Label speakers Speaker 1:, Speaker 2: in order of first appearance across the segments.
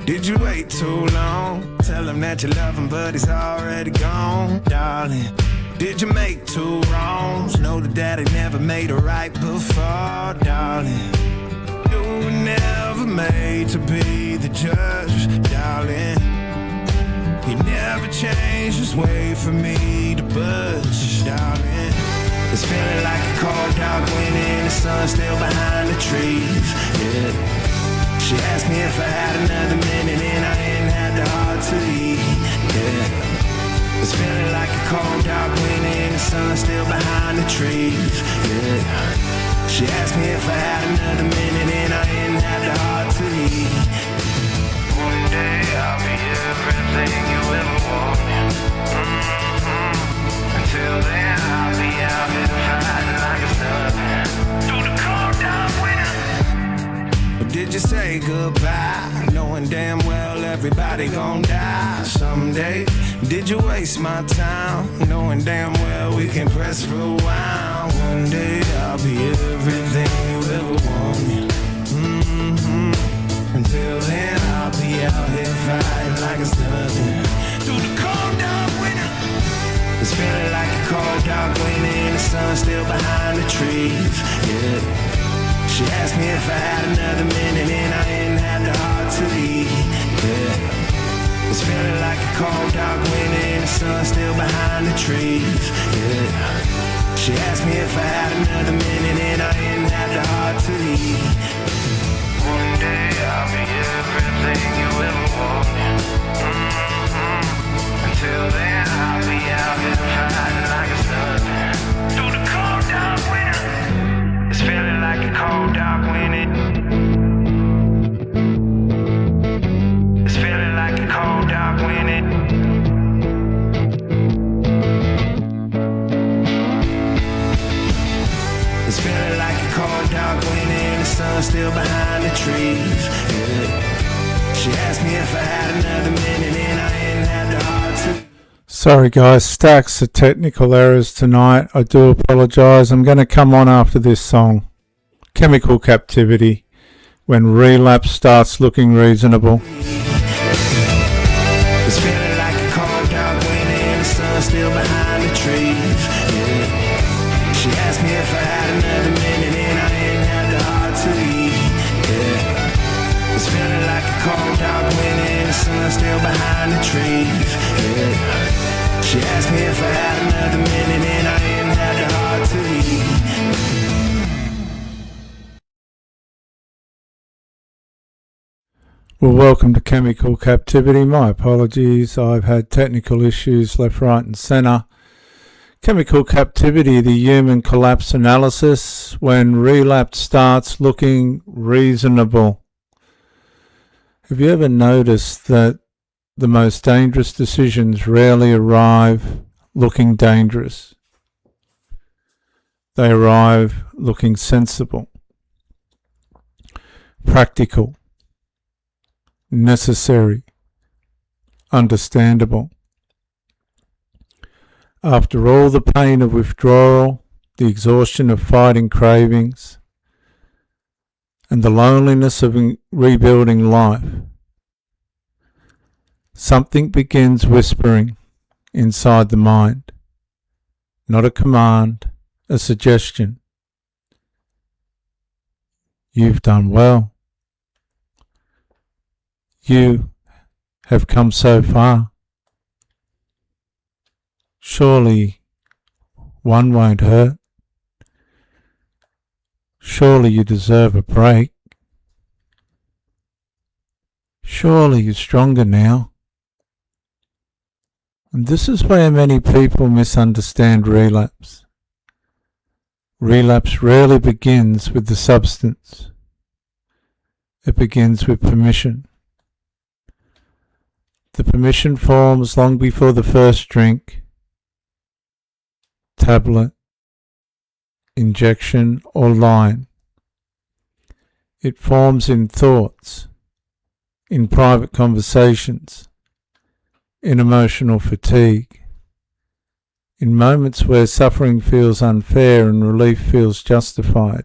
Speaker 1: Did you wait too long? Tell him that you love him, but he's already gone, darling. Did you make two wrongs? Know that daddy never made a right before, darling. You were never made to be the judge, darling. He never changed his way for me to budge, darling. It's feeling like a cold dark winter, the sun's still behind the trees, yeah. She asked me if I had another minute and I ain't had the heart to leave, yeah. It's feeling like a cold dark winter, the sun's still behind the trees, yeah. She asked me if I had another minute and I ain't had the heart to leave. One day I'll be everything you ever wanted. Until then I'll be out here fighting like it's nothing. Through the cold dark winter. Did you say goodbye, knowing damn well everybody gon' die someday? Did you waste my time, knowing damn well we can press rewind? One day I'll be everything you ever wanted. Until then I'll be out here fighting like it's nothing. Through the cold dark winter. It's feeling like a cold dark winter and the sun's still behind the trees, yeah. She asked me if I had another minute and I ain't had the heart to leave, yeah. It's feeling like a cold dark winter and the sun's still behind the trees, yeah. She asked me if I had another minute and I ain't had the heart to leave. One day I'll be everything you ever wanted. Until then I'll be out here fighting like it's nothing. Through the cold dark winter. It's feeling like a cold dark winter. It's feeling like a cold dark winter. It's feeling like a cold dark winter and the sun's still behind the trees, yeah. She asked me if I had another minute and I ain't had the heart to.
Speaker 2: Sorry guys, stacks of technical errors tonight. I do apologise. I'm going to come on after this song. Chemical Captivity, When Relapse Starts Looking Reasonable.
Speaker 1: It's feeling like a cold dark winter and the sun's still behind the trees, yeah. She asked me if I had another minute and I ain't had the heart to leave, yeah. It's feeling like a cold dark winter and the sun's still behind the trees, yeah. She asked me if I had another minute and I ain't had the heart to leave.
Speaker 2: Well, welcome to Chemical Captivity. My apologies, I've had technical issues left, right and centre. Chemical Captivity, the human collapse analysis, when relapse starts looking reasonable. Have you ever noticed that the most dangerous decisions rarely arrive looking dangerous? They arrive looking sensible, practical, necessary, understandable. After all the pain of withdrawal, the exhaustion of fighting cravings, and the loneliness of rebuilding life, something begins whispering inside the mind. Not a command, a suggestion. You've done well. You have come so far. Surely one won't hurt. Surely you deserve a break. Surely you're stronger now. And this is where many people misunderstand relapse. Relapse rarely begins with the substance. It begins with permission. The permission forms long before the first drink, tablet, injection or line. It forms in thoughts, in private conversations, in emotional fatigue, in moments where suffering feels unfair and relief feels justified.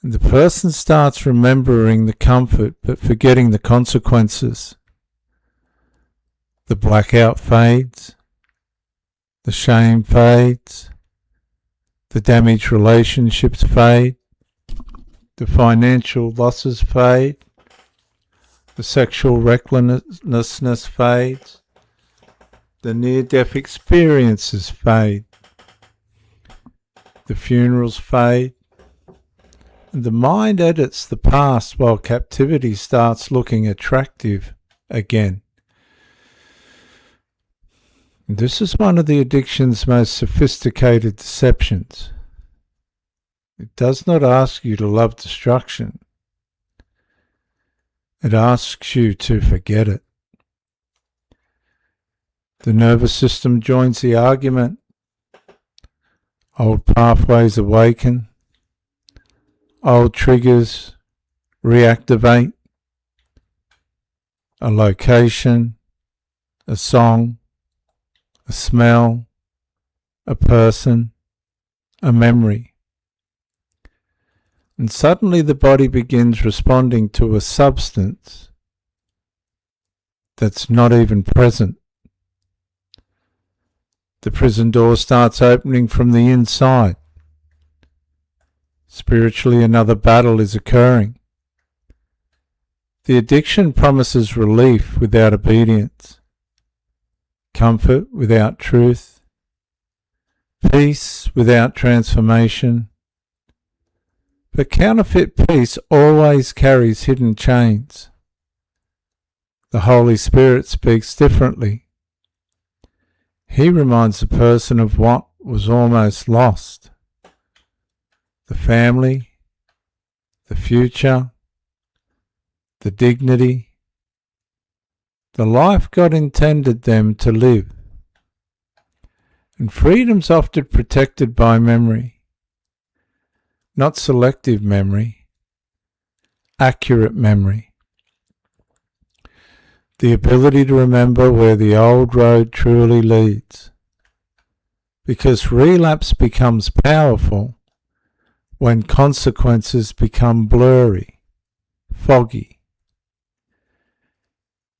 Speaker 2: And the person starts remembering the comfort but forgetting the consequences. The blackout fades, the shame fades, the damaged relationships fade, the financial losses fade, the sexual recklessness fades, the near-death experiences fade, the funerals fade, and the mind edits the past while captivity starts looking attractive again. This is one of the addiction's most sophisticated deceptions. It does not ask you to love destruction. It asks you to forget it. The nervous system joins the argument. Old pathways awaken. Old triggers reactivate. A location, a song, a smell, a person, a memory. And suddenly the body begins responding to a substance that's not even present. The prison door starts opening from the inside. Spiritually, another battle is occurring. The addiction promises relief without obedience, comfort without truth, peace without transformation. But counterfeit peace always carries hidden chains. The Holy Spirit speaks differently. He reminds the person of what was almost lost. The family, the future, the dignity, the life God intended them to live. And freedom's often protected by memory, not selective memory, accurate memory. The ability to remember where the old road truly leads. Because relapse becomes powerful when consequences become blurry, foggy.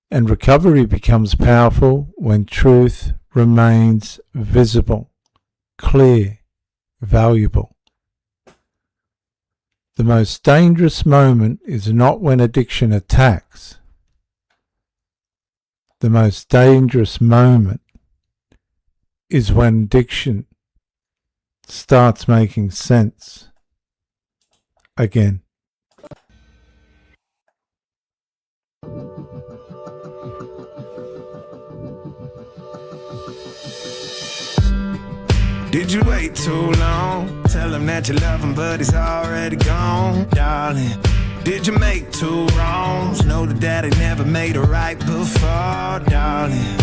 Speaker 2: And recovery becomes powerful when truth remains visible, clear, valuable. The most dangerous moment is not when addiction attacks. The most dangerous moment is when addiction starts making sense again.
Speaker 1: Did you wait too long? Tell him that you love him, but he's already gone, darling. Did you make two wrongs? Know that daddy never made a right before, darling.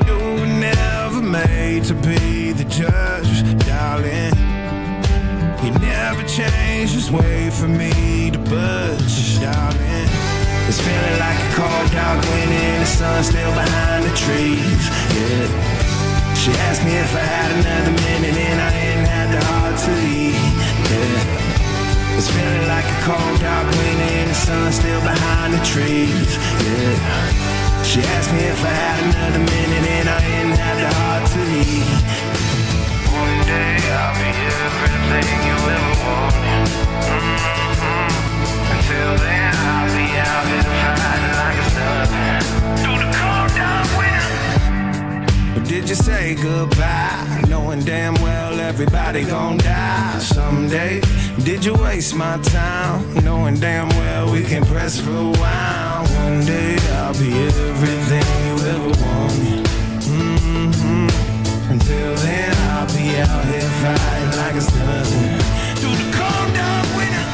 Speaker 1: You were never made to be the judge, darling. He never changed his way for me to budge, darling. It's feeling like a cold dark wind and the sun still behind the trees, yeah. She asked me if I had another minute and I didn't have the heart to leave, yeah. It's feeling like a cold dark wind and the sun still behind the trees, yeah. She asked me if I had another minute and I didn't have the heart to leave. One day I'll be everything you ever wanted. Until then I'll be out here fighting like it's nothing. Through the cold dark wind. But did you say goodbye, knowing damn well everybody gon' die someday? Did you waste my time, knowing damn well we can press rewind? One day I'll be everything you ever wanted. Until then I'll be out here fighting like it's nothing. Through the cold dark winter,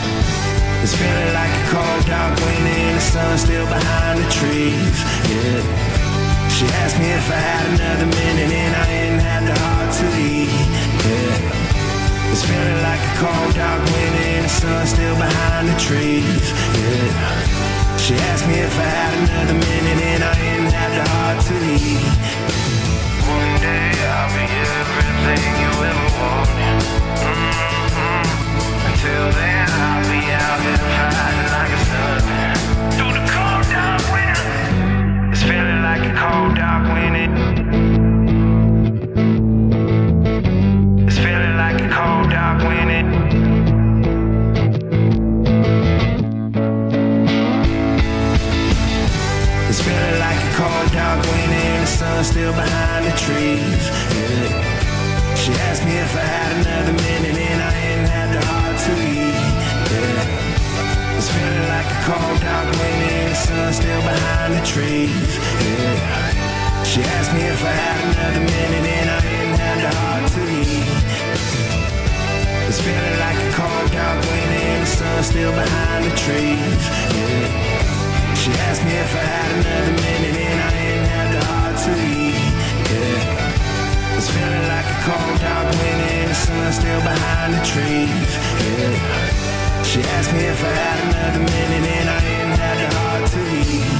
Speaker 1: it's feeling like a cold dark wind and the sun still behind the trees, yeah. She asked me if I had another minute and I didn't have the heart to leave, yeah. It's feeling like a cold dark wind and the sun still behind the trees, yeah. She asked me if I had another minute and I didn't have the heart to leave. One day I'll be everything you ever wanted. Until then I'll be out asked me if I had another minute and I ain't had the heart to eat. Yeah. It's feeling like a cold dark winter and the sun still behind the trees. Yeah. She asked me if I had another minute and I ain't had the heart to eat. It's feeling like a cold dark winter and the sun still behind the trees. Yeah. She asked me if I had another minute and I ain't had the heart to eat. Yeah. It's feeling like a cold dark winter and the sun still behind the trees. Yeah. She asked me if I had another minute and I ain't had the heart to eat.